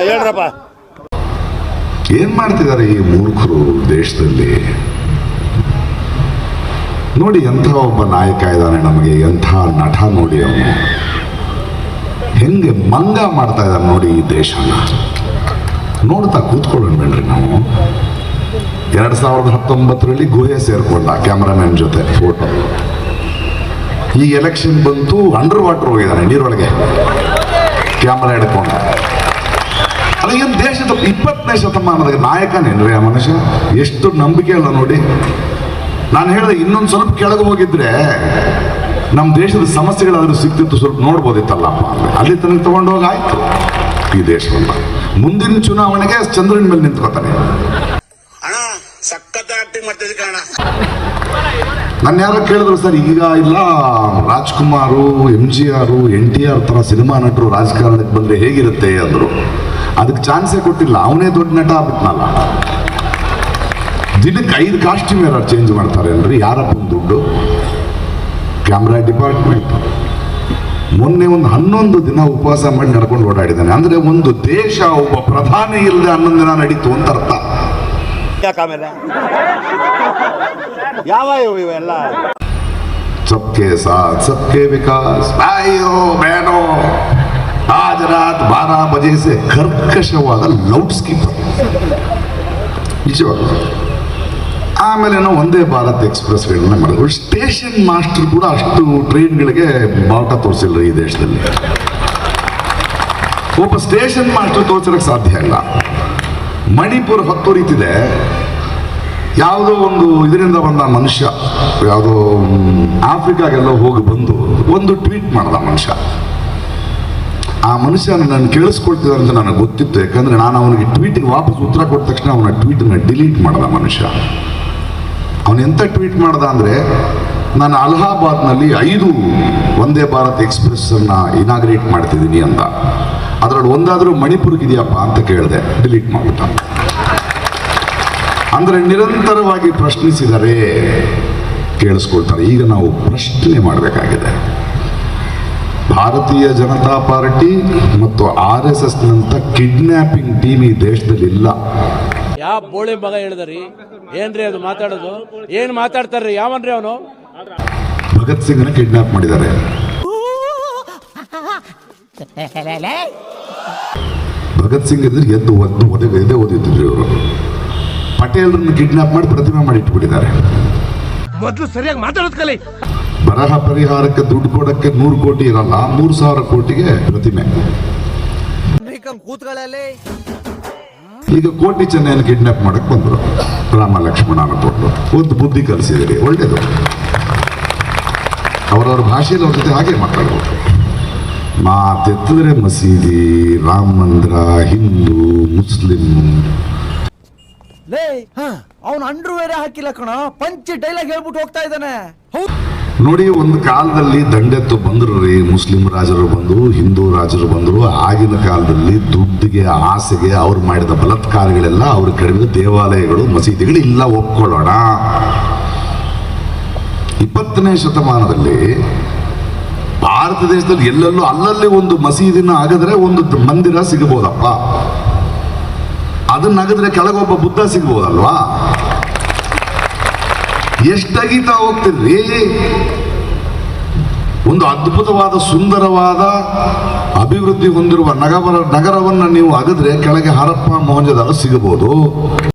ಹೇಳ್ರಪ್ಪ. ಏನ್ ಮಾಡ್ತಿದ್ದಾರೆ ಈ ಮೂರ್ಖರು ದೇಶದಲ್ಲಿ? ನೋಡಿ, ಎಂಥ ಒಬ್ಬ ನಾಯಕ ಇದ್ದಾನೆ ನಮಗೆ, ಎಂಥ ನಟ ನೋಡಿ, ಅವನು ಹೆಂಗೆ ಮಂಗ ಮಾಡ್ತಾ ಇದ್ದಾನೆ ನೋಡಿ ಈ ದೇಶನ. ನೋಡ್ತಾ ಕೂತ್ಕೊಳ್ಳೋಣ ಬೇಡ್ರಿ ನಾವು. 2019ರಲ್ಲಿ ಗುಹೆ ಸೇರ್ಕೊಂಡ ಕ್ಯಾಮ್ರಾಮನ್ ಜೊತೆ ಫೋಟೋ. ಈ ಎಲೆಕ್ಷನ್ ಬಂತು, ಅಂಡರ್ ವಾಟರ್ ಹೋಗಿದ್ದಾನೆ, ನೀರೊಳಗೆ ಕ್ಯಾಮ್ರಾ ಹಿಡ್ಕೊಂಡ. ಅದ ಏನು ದೇಶದ 20ನೇ ಶತಮಾನದ ನಾಯಕನೇನ್ರಿ ಆ ಮನುಷ್ಯ? ಎಷ್ಟು ನಂಬಿಕೆ ಅಲ್ಲ ನೋಡಿ. ನಾನು ಹೇಳಿದೆ, ಇನ್ನೊಂದು ಸ್ವಲ್ಪ ಕೆಳಗೆ ಹೋಗಿದ್ರೆ ನಮ್ಮ ದೇಶದ ಸಮಸ್ಯೆಗಳಾದ್ರೂ ಸಿಗ್ತಿತ್ತು, ಸ್ವಲ್ಪ ನೋಡ್ಬೋದಿತ್ತಲ್ಲಪ್ಪ ಅಂದ್ರೆ. ಅಲ್ಲಿ ತನಕ ತಗೊಂಡೋಗಾಯ್ತು ಈ ದೇಶವನ್ನ. ಮುಂದಿನ ಚುನಾವಣೆಗೆ ಚಂದ್ರನ ಮೇಲೆ ನಿಂತ್ಕೋತಾನೆ. ನನ್ನ ಯಾರೋ ಕೇಳಿದ್ರು, ಸರ್ ಈಗ ಇಲ್ಲ ರಾಜ್ಕುಮಾರು, MGR, NTR ತರ ಸಿನಿಮಾ ನಟರು ರಾಜಕಾರಣಕ್ಕೆ ಬಂದ್ರೆ ಹೇಗಿರುತ್ತೆ ಅಂದ್ರು. ಅದಕ್ಕೆ ಚಾನ್ಸೇ ಕೊಟ್ಟಿಲ್ಲ, ಅವನೇ ದೊಡ್ಡ ನಟ ಆಗ್ಬಿಟ್ನಲ್ಲ. ದಿನಕ್ಕೆ 5 ಕಾಸ್ಟ್ಯೂಮ್ ಯಾರು ಚೇಂಜ್ ಮಾಡ್ತಾರೆ ಅಲ್ರಿ? ಯಾರಪ್ಪ ದುಡ್ಡು? Camera department. ಮೊನ್ನೆ ಒಂದು 11 ದಿನ ಉಪವಾಸ ಮಾಡಿ ನಡ್ಕೊಂಡು ಓಡಾಡಿದ್ದಾನೆ. ಅಂದ್ರೆ ಒಂದು ದೇಶ ಒಬ್ಬ ಪ್ರಧಾನಿ ಇಲ್ಲದೆ 11 ದಿನ ನಡೀತು ಅಂತ ಅರ್ಥ. ಆಮೇಲೆ ಯಾವ ಇವೆಲ್ಲ सबके साथ सबके विकास, भाइयों बहनों, आज रात 12 बजे से ಕರ್ಕಶವಾದ ಲೌಡ್ ಸ್ಪೀಕರ್ ನಿಜವಾಗ. ಆಮೇಲೆ ನಾವು ವಂದೇ ಭಾರತ್ ಎಕ್ಸ್ಪ್ರೆಸ್ಗಳನ್ನ ಮಾಡಿದ್ವಿ. ಸ್ಟೇಷನ್ ಮಾಸ್ಟರ್ ಕೂಡ ಅಷ್ಟು ಟ್ರೈನ್ಗಳಿಗೆ ಬಾವುಟ ತೋರಿಸಿಲ್ಲ ಈ ದೇಶದಲ್ಲಿ. ಒಬ್ಬ ಸ್ಟೇಷನ್ ಮಾಸ್ಟರ್ ತೋರಿಸೋಕೆ ಸಾಧ್ಯ ಇಲ್ಲ. ಮಣಿಪುರ ಹೊತ್ತೊರಿತಿದೆ. ಯಾವುದೋ ಒಂದು ಇದರಿಂದ ಬಂದ ಮನುಷ್ಯ, ಯಾವುದೋ ಆಫ್ರಿಕಾಗೆಲ್ಲ ಹೋಗಿ ಬಂದು ಒಂದು ಟ್ವೀಟ್ ಮಾಡ್ದ ಮನುಷ್ಯ. ಆ ಮನುಷ್ಯ ನಾನು ಕೇಳಿಸ್ಕೊಳ್ತಿದ್ದಾರೆ ಅಂತ ನನಗೆ ಗೊತ್ತಿತ್ತು. ಯಾಕಂದ್ರೆ ನಾನು ಅವನಿಗೆ ಟ್ವೀಟಿಗೆ ವಾಪಸ್ ಉತ್ತರ ಕೊಟ್ಟ ತಕ್ಷಣ ಅವನ ಟ್ವೀಟನ್ನು ಡಿಲೀಟ್ ಮಾಡ್ದ ಮನುಷ್ಯ. ಅವನು ಎಂತ ಟ್ವೀಟ್ ಮಾಡ್ದ ಅಂದ್ರೆ, ನಾನು ಅಲಹಾಬಾದ್ನಲ್ಲಿ 5 ವಂದೇ ಭಾರತ್ ಎಕ್ಸ್ಪ್ರೆಸ್ ಅನ್ನ ಇನಾಗ್ರೇಟ್ ಮಾಡ್ತಿದ್ದೀನಿ ಅಂತ. ಅದರಲ್ಲಿ ಒಂದಾದ್ರೂ ಮಣಿಪುರಕ್ಕೆ ಇದೆಯಪ್ಪ ಅಂತ ಕೇಳಿದೆ, ಡಿಲೀಟ್ ಮಾಡ್ಬಿಟ್ಟ. ಅಂದ್ರೆ ನಿರಂತರವಾಗಿ ಪ್ರಶ್ನಿಸಿದರೆ ಕೇಳಿಸ್ಕೊಳ್ತಾರೆ. ಈಗ ನಾವು ಪ್ರಶ್ನೆ ಮಾಡಬೇಕಾಗಿದೆ. ಭಾರತೀಯ ಜನತಾ ಪಾರ್ಟಿ ಮತ್ತು RSS ನಂತ ಕಿಡ್ನ್ಯಾಪಿಂಗ್ ಟೀಮ್ ಈ ದೇಶದಲ್ಲಿ ಇಲ್ಲ. ಯಾವ ಬೋಳಿ ಮಗ ಹೇಳಿದ್ರಿ? ಏನ್ರಿ ಅದು ಮಾತಾಡೋದು? ಏನ್ ಮಾತಾಡ್ತಾರ್ರಿ? ಯಾವನ್ರಿ ಅವನು? ಭಗತ್ ಸಿಂಗ್ನ ಕಿಡ್ನಾಪ್ ಮಾಡಿದ್ದಾರೆ. ಭಗತ್ ಸಿಂಗ್ ಇದ್ರೆ ಎದ್ದು ಓದಿದ್ರು ಇವರು. ಪಟೇಲ್ರನ್ನು ಕಿಡ್ನಾಪ್ ಮಾಡಿ ಪ್ರತಿಮೆ ಮಾಡಿ ಇಟ್ಬಿಟ್ಟಿದ್ದಾರೆ. ಮೊದಲು ಸರಿಯಾಗಿ ಮಾತಾಡೋದು ಕಲಿ. ಬರಹ ಪರಿಹಾರಕ್ಕೆ ದುಡ್ಡು ಕೊಡಕ್ಕೆ 100 ಕೋಟಿ ಇರಲ್ಲ, 3,000 ಕೋಟಿಗೆ ಪ್ರತಿಮೆ. ಈಗ ಕೋಟಿ ಚೆನ್ನೈಯನ್ನು ಕಿಡ್ನಾಪ್ ಮಾಡಕ್ ಬಂದ್ರು. ರಾಮ ಲಕ್ಷ್ಮಣ ಕೊಟ್ಟು ಒಂದು ಬುದ್ಧಿ ಕಲಿಸಿದಿರಿ, ಒಳ್ಳೇದು. ಅವರವ್ರ ಭಾಷೆಯಲ್ಲಿ ಅವ್ರ ಜೊತೆ ಹಾಗೆ ಮಾತಾಡ್ಬೋದು. ಮಾತೆತ್ತಿದ್ರೆ ಮಸೀದಿ, ರಾಮ ಮಂದಿರ, ಹಿಂದೂ, ಮುಸ್ಲಿಂ. ಅವನು ಅಂಡ್ರು ಬೇರೆ ಹಾಕಿಲ್ಲ ಕಣ, ಪಂಚ್ ಡೈಲಾಗ್ ಹೇಳ್ಬಿಟ್ಟು ಹೋಗ್ತಾ ಇದ್ದಾನೆ. ನೋಡಿ, ಒಂದು ಕಾಲದಲ್ಲಿ ದಂಡೆತ್ತು ಬಂದ್ರು ರೀ, ಮುಸ್ಲಿಂ ರಾಜರು ಬಂದರು, ಹಿಂದೂ ರಾಜರು ಬಂದರು. ಆಗಿನ ಕಾಲದಲ್ಲಿ ದುಡ್ಡಿಗೆ, ಆಸೆಗೆ ಅವ್ರು ಮಾಡಿದ ಬಲಾತ್ಕಾರಗಳೆಲ್ಲ ಅವ್ರ ಕಡಿಮೆ ದೇವಾಲಯಗಳು, ಮಸೀದಿಗಳು ಇಲ್ಲ, ಒಪ್ಕೊಳ್ಳೋಣ. 20ನೇ ಶತಮಾನದಲ್ಲಿ ಭಾರತ ದೇಶದಲ್ಲಿ ಎಲ್ಲೆಲ್ಲೂ ಅಲ್ಲಲ್ಲಿ ಒಂದು ಮಸೀದಿನ ಆಗಿದ್ರೆ ಒಂದು ಮಂದಿರ ಸಿಗಬಹುದಪ್ಪ. ಅದನ್ನಾಗಿದ್ರೆ ಕೆಳಗೊಬ್ಬ ಬುದ್ಧ ಸಿಗ್ಬೋದಲ್ವಾ? ಎಷ್ಟಾಗೀತಾ ಹೋಗ್ತಿರ್ರಿ. ಒಂದು ಅದ್ಭುತವಾದ, ಸುಂದರವಾದ, ಅಭಿವೃದ್ಧಿ ಹೊಂದಿರುವ ನಗರವನ್ನು ನೀವು ಅಗದ್ರೆ ಕೆಳಗೆ ಹರಪ್ಪ, ಮೊಹಂಜದಾರೋ ಸಿಗಬಹುದು.